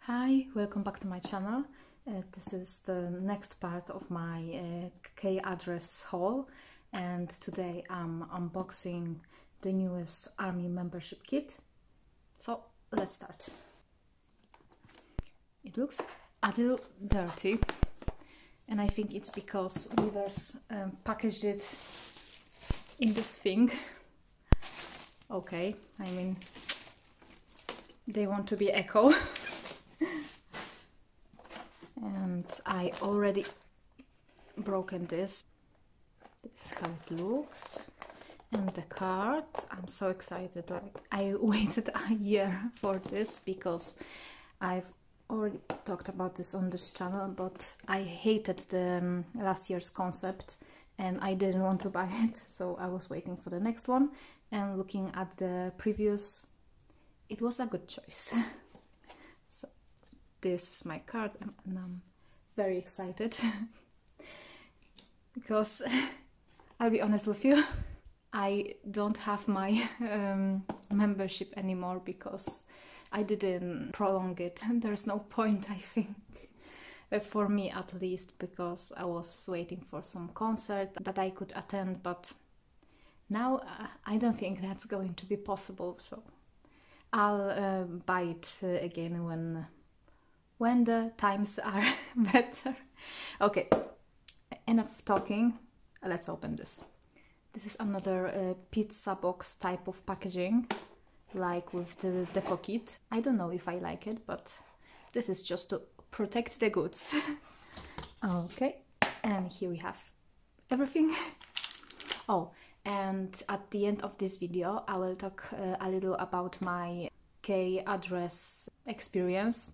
Hi, welcome back to my channel. This is the next part of my K address haul, and today I'm unboxing the newest army membership kit. So let's start. It looks a little dirty, and I think it's because Weavers packaged it in this thing. Okay, I mean, they want to be eco. And I already broken this. This is how it looks. And the card, I'm so excited. Like, I waited a year for this because I've already talked about this on this channel, but I hated the last year's concept and I didn't want to buy it, so I was waiting for the next one. And looking at the previews, it was a good choice. So this is my card, and I'm very excited because I'll be honest with you, I don't have my membership anymore because I didn't prolong it. There's no point, I think, for me at least, because I was waiting for some concert that I could attend, but now I don't think that's going to be possible, so I'll buy it again when the times are better. Okay, enough talking, let's open this. This is another pizza box type of packaging, like with the deco kit. I don't know if I like it, but this is just to protect the goods. Okay, and here we have everything. Oh, and at the end of this video I will talk a little about my K address experience.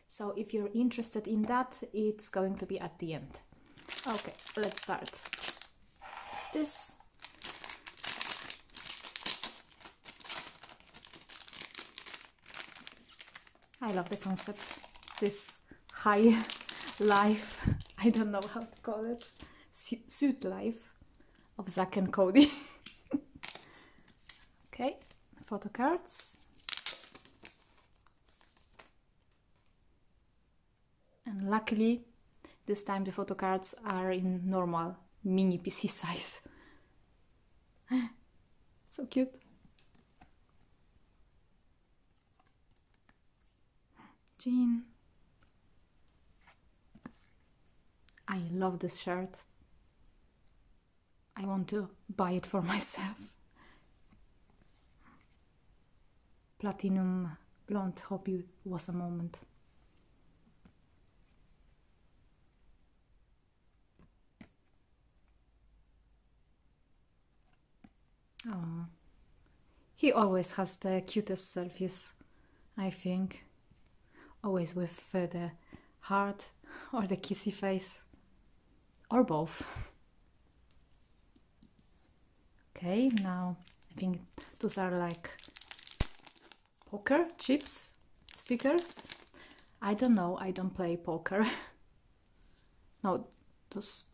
So if you're interested in that, it's going to be at the end. Okay, let's start. This. I love the concept. This high life, I don't know how to call it, suit life of Zack and Cody. Okay, photo cards. And luckily, this time the photo cards are in normal mini PC size. So cute. Jean. I love this shirt. I want to buy it for myself. Platinum blonde hobby was a moment. Oh, he always has the cutest selfies, I think. Always with the heart or the kissy face, or both. Okay, now I think those are like poker chips, stickers. I don't know, I don't play poker. No, those,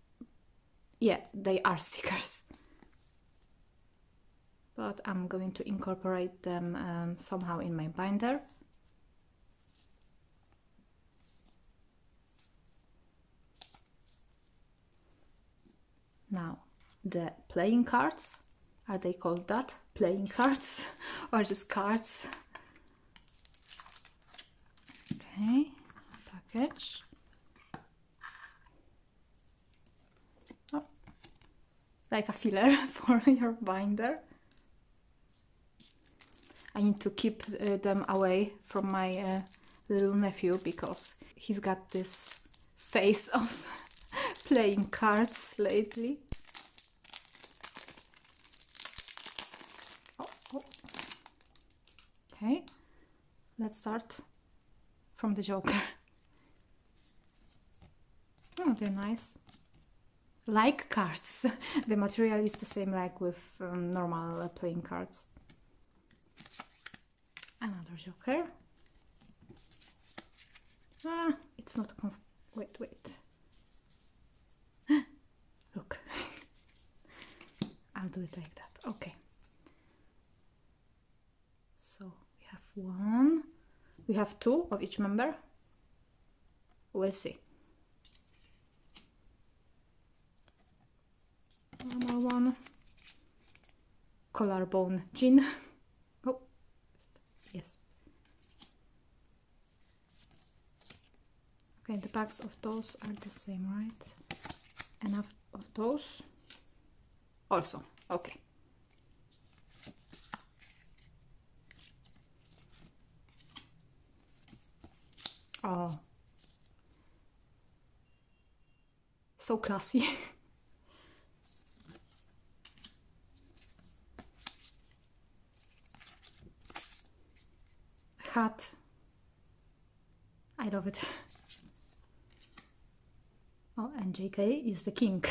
yeah, they are stickers. But I'm going to incorporate them somehow in my binder. Now, the playing cards, are they called that? Playing cards or just cards? Okay, package. Oh, like a filler for your binder. I need to keep them away from my little nephew because he's got this face of playing cards lately. Oh. Okay, let's start from the Joker. Oh, they're nice. Like cards. The material is the same like with normal playing cards. Another Joker. Ah, it's not a wait. Look. I'll do it like that. Okay. So we have one We have 2 of each member. We'll see. One more one. Collarbone Jin. Oh, yes. Okay, the backs of those are the same, right? And of those also. Okay. Oh, so classy. Hat. I love it. Oh, and JK is the king.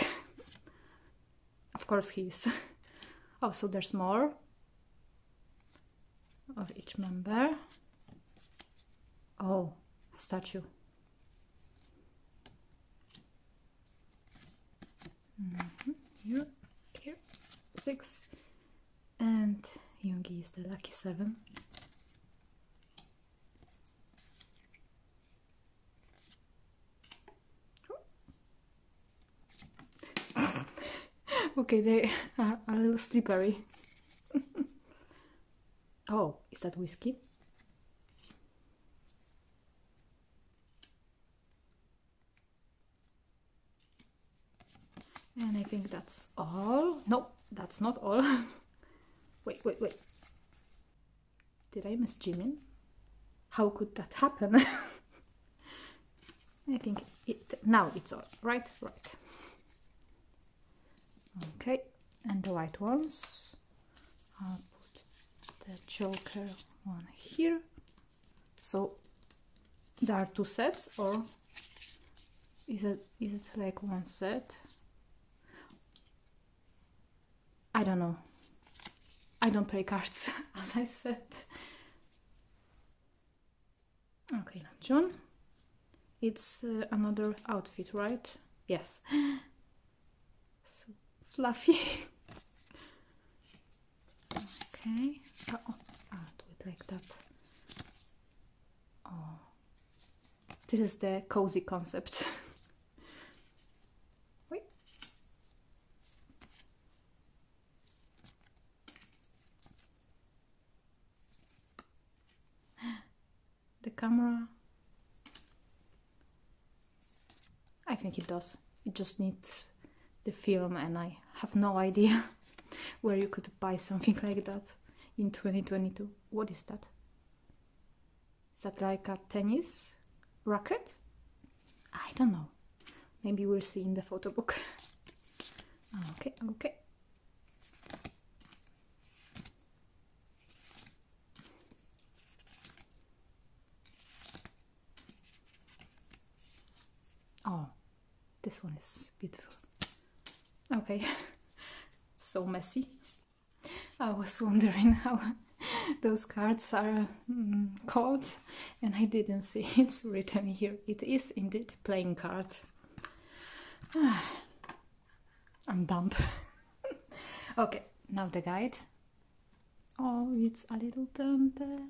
Of course he is. Oh, so there's more of each member. Oh, statue. Here, 6. And Yoongi is the lucky 7. Okay, they are a little slippery. Oh, is that whiskey? And I think that's all. No, that's not all. Wait. Did I miss Jimin? How could that happen? I think now it's all right. Okay, and the white ones. I'll put the Joker one here. So there are 2 sets, or is it like one set? I don't know. I don't play cards, as I said. Okay, Namjoon. It's another outfit, right? Yes. So fluffy. Okay. I'll do it like that. Oh, this is the cozy concept. Wait. The camera. I think it does. It just needs the film, and I have no idea where you could buy something like that in 2022. What is that? Is that like a tennis racket? I don't know. Maybe we'll see in the photo book. Okay. Oh, this one is beautiful. Okay, so messy. I was wondering how those cards are called, and I didn't see it's written here. It is indeed playing card. I'm dumb. Okay, now the guide. Oh, it's a little dented.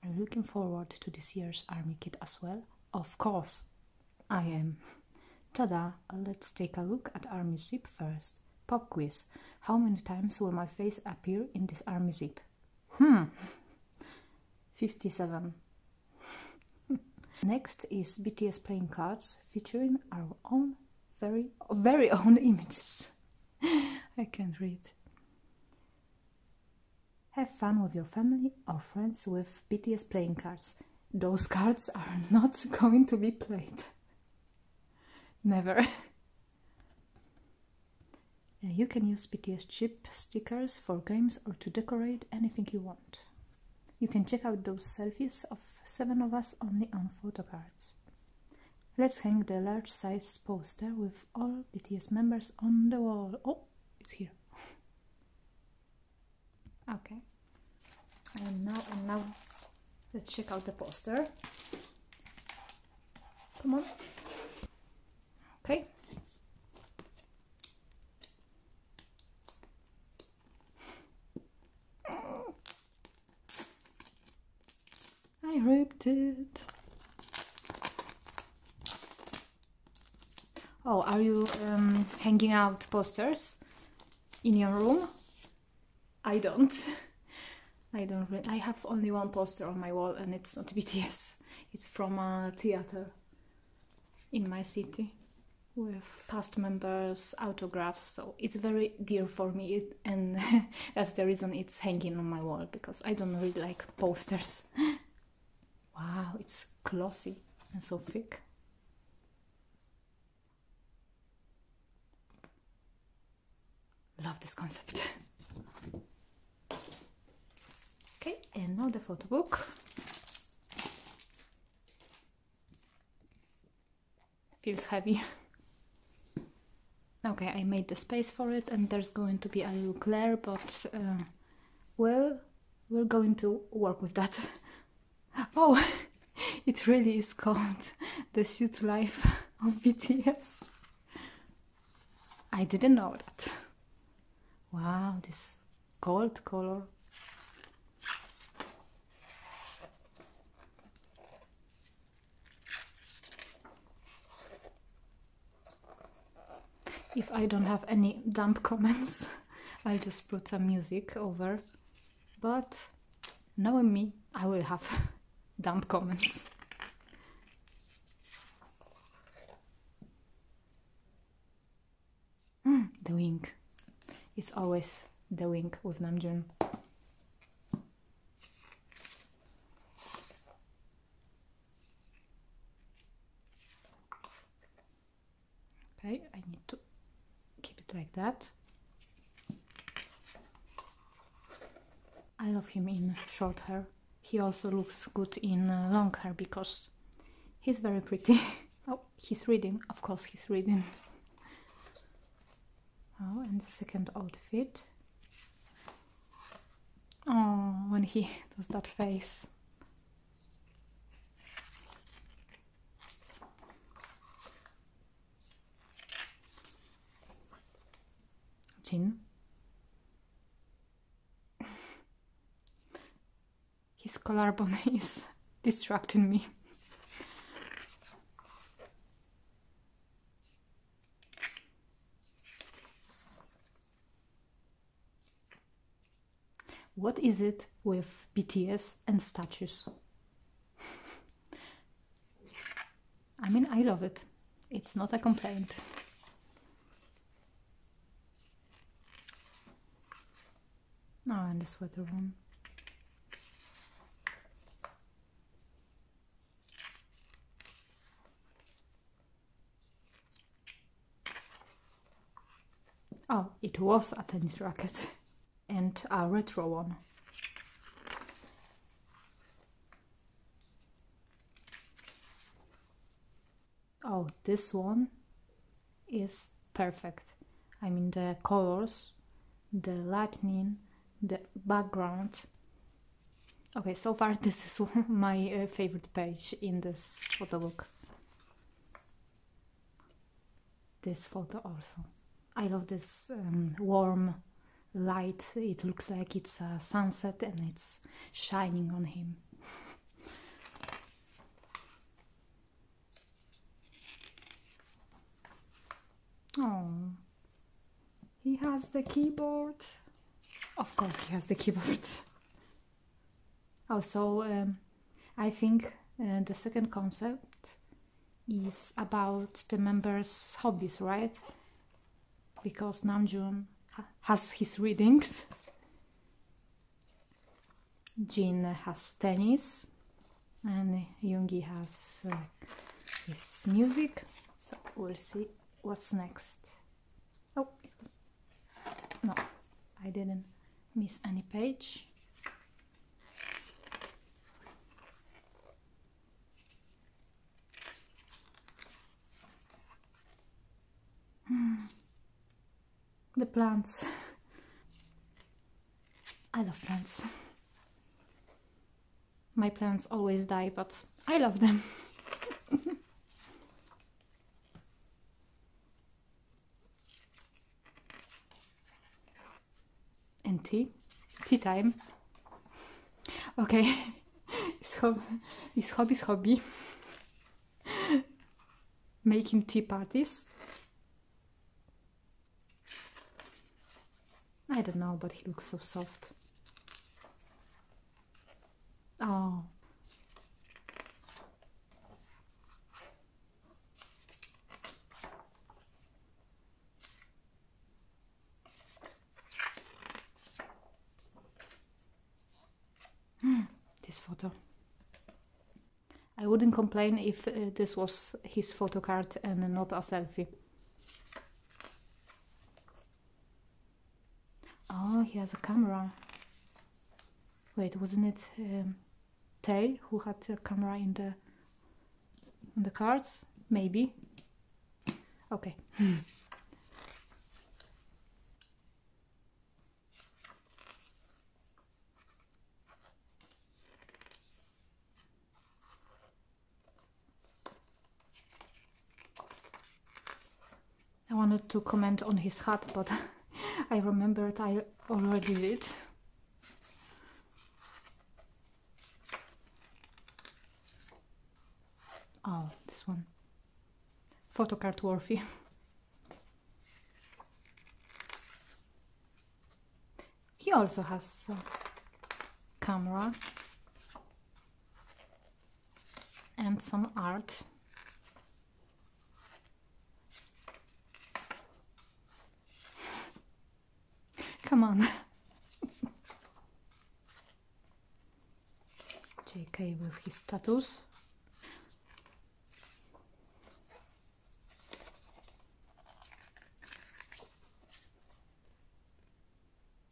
Are you looking forward to this year's army kit as well? Of course, I am. Tada! Let's take a look at army zip first. Pop quiz. How many times will my face appear in this army zip? 57. Next is BTS playing cards featuring our own very own images. I can't read. Have fun with your family or friends with BTS playing cards. Those cards are not going to be played. Never. You can use BTS chip stickers for games or to decorate anything you want. You can check out those selfies of 7 of us only on photo cards. Let's hang the large size poster with all BTS members on the wall. Oh, it's here. Okay. And now, let's check out the poster. Come on. Okay. ripped it. Oh, are you hanging out posters in your room? I don't. I have only one poster on my wall, and it's not BTS. It's from a theater in my city with past members' autographs, so it's very dear for me, and that's the reason it's hanging on my wall, because I don't really like posters. Wow, it's glossy and so thick. Love this concept. Okay, and now the photo book. Feels heavy. Okay, I made the space for it, and there's going to be a little glare, but well, we're going to work with that. Oh, it really is called The Suit Life of BTS. I didn't know that. Wow, this gold color. If I don't have any dumb comments, I'll just put some music over. But knowing me, I will have dumb comments. The wing. It's always the wing with Namjoon. Okay, I need to keep it like that. I love him in short hair. He also looks good in long hair because he's very pretty. Oh, he's reading. Of course he's reading. Oh, and the second outfit. Oh, when he does that face. Jin. His collarbone is distracting me. What is it with BTS and statues? I mean, I love it. It's not a complaint. Oh, and the sweater one. Oh, it was a tennis racket. And a retro one. Oh, this one is perfect. I mean, the colors, the lightning, the background. Okay, so far this is my favorite page in this photo book. This photo also. I love this warm light. It looks like it's a sunset and it's shining on him. Oh, he has the keyboard. Of course he has the keyboard. Also, I think the second concept is about the members' hobbies, right? Because Namjoon has his readings, Jin has tennis, and Yoongi has his music. So we'll see what's next. Oh, no, I didn't miss any page. The plants. I love plants. My plants always die, but I love them. And tea? Tea time. Okay, so his hobby. Making tea parties. I don't know, but he looks so soft. Oh. This photo. I wouldn't complain if this was his photo card and not a selfie. Oh, he has a camera. Wait, wasn't it Tay who had the camera in the cards? Maybe. Okay. I wanted to comment on his hat, but I remembered I already did. Oh, this one. Photo card worthy. He also has a camera and some art. Come on. JK with his tattoos.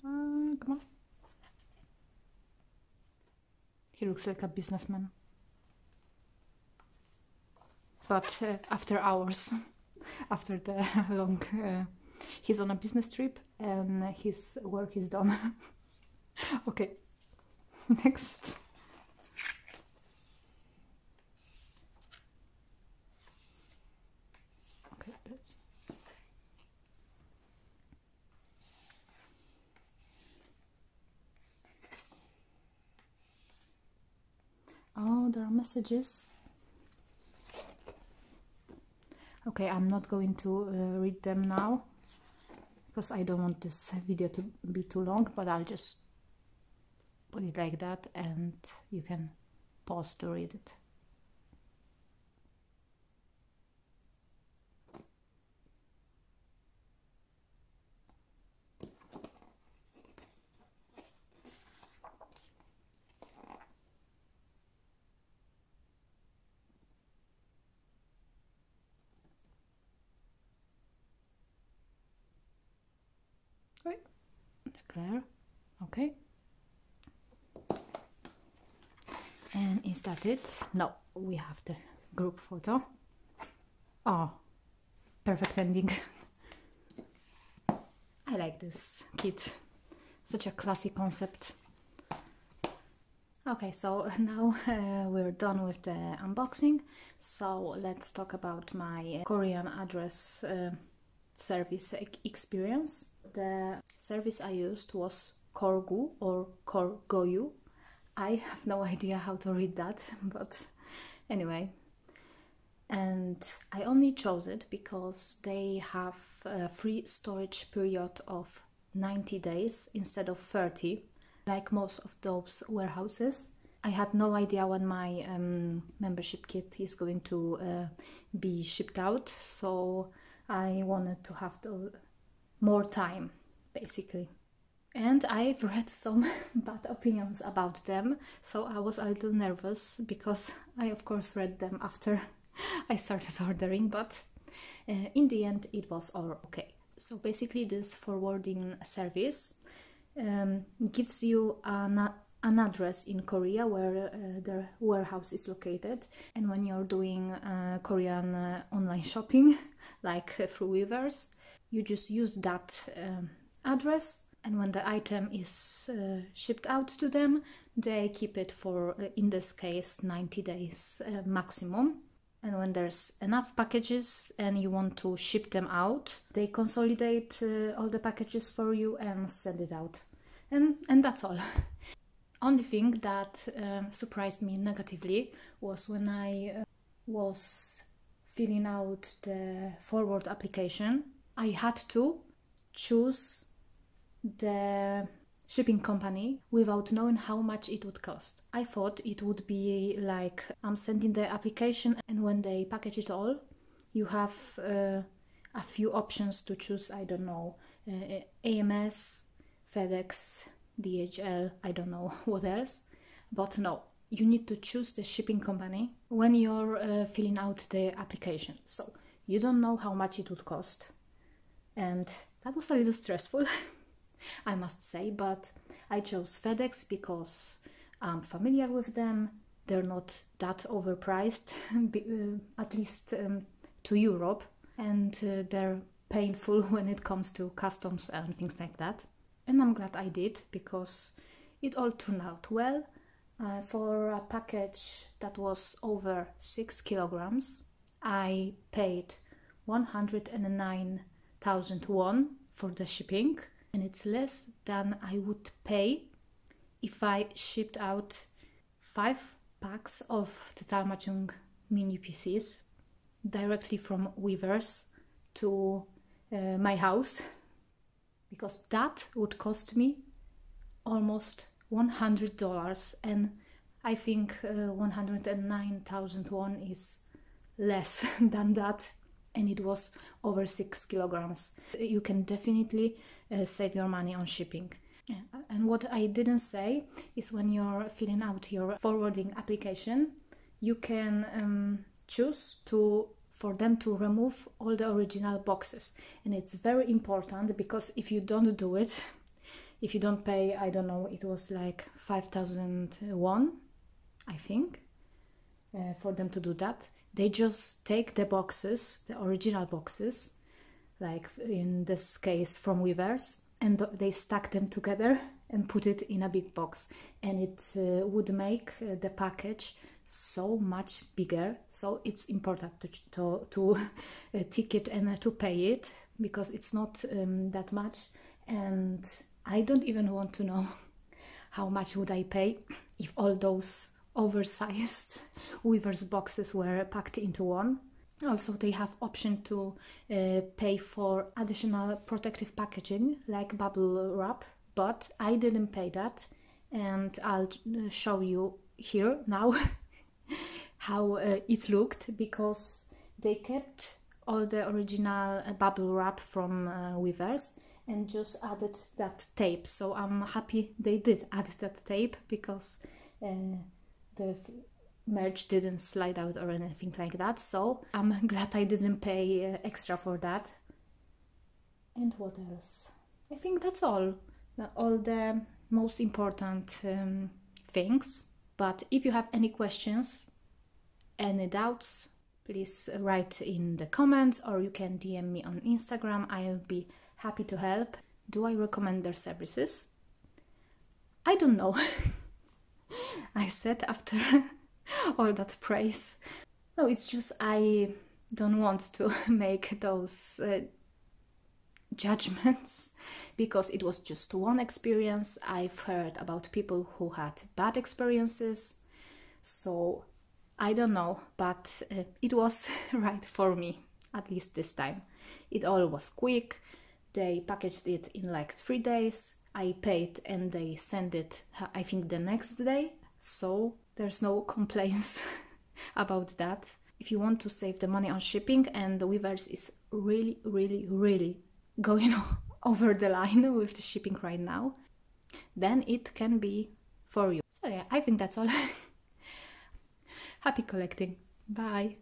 Come on. He looks like a businessman. But after hours, after the long... he's on a business trip and his work is done. Okay, next. Okay, let's... Oh, there are messages. Okay, I'm not going to read them now, because I don't want this video to be too long, but I'll just put it like that and you can pause to read it. Wait, declare, okay. And is that it? No, we have the group photo. Oh, perfect ending. I like this kit, such a classy concept. Okay, so now we're done with the unboxing, so let's talk about my Korean address service experience. The service I used was Korgu or Korgoyu. I have no idea how to read that, but anyway. And I only chose it because they have a free storage period of 90 days instead of 30, like most of those warehouses. I had no idea when my membership kit is going to be shipped out, so I wanted to have more time, basically. And I've read some bad opinions about them, so I was a little nervous because I of course read them after I started ordering, but in the end it was all okay. So basically this forwarding service gives you an address in Korea where the warehouse is located, and when you're doing Korean online shopping, like through Weavers, you just use that address, and when the item is shipped out to them, they keep it for, in this case, 90 days maximum. And when there's enough packages and you want to ship them out, they consolidate all the packages for you and send it out. And that's all. Only thing that surprised me negatively was when I was filling out the forward application. I had to choose the shipping company without knowing how much it would cost. I thought it would be like I'm sending the application, and when they package it all, you have a few options to choose. I don't know, AMS, FedEx, DHL, I don't know what else. But no, you need to choose the shipping company when you're filling out the application. So you don't know how much it would cost. And that was a little stressful, I must say, but I chose FedEx because I'm familiar with them. They're not that overpriced, at least to Europe, and they're painful when it comes to customs and things like that. And I'm glad I did, because it all turned out well. For a package that was over 6 kilograms, I paid 109,000 won for the shipping, and it's less than I would pay if I shipped out 5 packs of the Dalmatian mini PCs directly from Weavers to my house, because that would cost me almost $100, and I think 109,000 won is less than that, and it was over 6 kilograms. You can definitely save your money on shipping. And what I didn't say is, when you're filling out your forwarding application, you can choose for them to remove all the original boxes. And it's very important, because if you don't do it, if you don't pay, I don't know, it was like 5,000 won, I think, for them to do that. They just take the boxes, the original boxes, like in this case from Weavers, and they stack them together and put it in a big box. And it would make the package so much bigger. So it's important to tick it and to pay it, because it's not that much. And I don't even want to know how much would I pay if all those oversized Weavers boxes were packed into one. Also, they have option to pay for additional protective packaging like bubble wrap, but I didn't pay that, and I'll show you here now how it looked, because they kept all the original bubble wrap from Weavers and just added that tape. So I'm happy they did add that tape, because the merch didn't slide out or anything like that. So I'm glad I didn't pay extra for that. And what else? I think that's all the most important things. But if you have any questions, any doubts, please write in the comments, or you can DM me on Instagram. I'll be happy to help. Do I recommend their services? I don't know. I said after all that praise. No, it's just I don't want to make those judgments, because it was just one experience. I've heard about people who had bad experiences, so I don't know, but it was right for me, at least this time. It all was quick. They packaged it in like 3 days. I paid and they sent it, I think, the next day. So there's no complaints about that. If you want to save the money on shipping, and the Weavers is really, really, really going over the line with the shipping right now, then it can be for you. So yeah, I think that's all. Happy collecting. Bye.